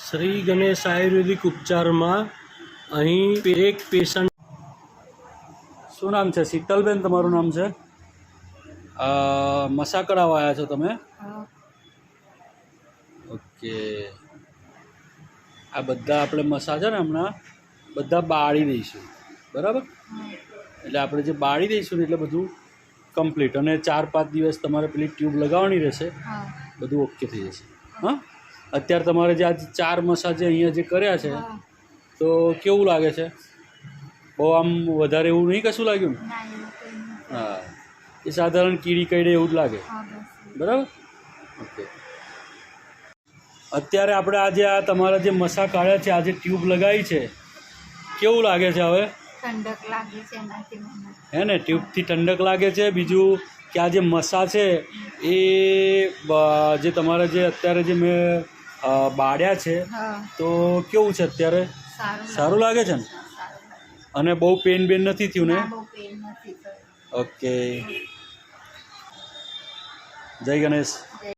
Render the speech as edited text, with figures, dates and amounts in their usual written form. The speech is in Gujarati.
શ્રી ગણેશ આયુર્વેદિક ઉપચારમાં અહીં એક પેશન્ટ. શું નામ છે? શીતલબેન તમારું નામ છે? મસા કરાવવા આવ્યા છો તમે? ઓકે. આ બધા આપણે મસા છે ને હમણાં બધા બાળી દઈશું, બરાબર? એટલે આપણે જે બાળી દઈશું ને એટલે બધું કમ્પ્લીટ, અને 4-5 દિવસ તમારે પેલી ટ્યુબ લગાવવાની રહેશે, બધું ઓકે થઈ જશે. હા, અત્યારે તમારે જે આ 4 મસા જે અહીંયા જે કર્યા છે તો કેવું લાગે છે? બહુ આમ વધારે એવું નહીં કશું લાગ્યું ને? હા, એ સાધારણ કીડી કઈડે એવું જ લાગે, બરાબર? ઓકે. અત્યારે આપણે આજે આ તમારા જે મસા કાઢ્યા છે, આ જે ટ્યુબ લગાવી છે, કેવું લાગે છે હવે? ઠંડક લાગે છે એનાથી મને. હે ને, ટ્યુબથી ઠંડક લાગે છે. બીજું કે આ જે મસા છે એ જે તમારે જે અત્યારે જે મેં બાળ્યા છે તો કેવું છે અત્યારે? સારું લાગે છે ને? અને બહુ પેન બેન નથી થયું ને? ઓકે. જય ગણેશ.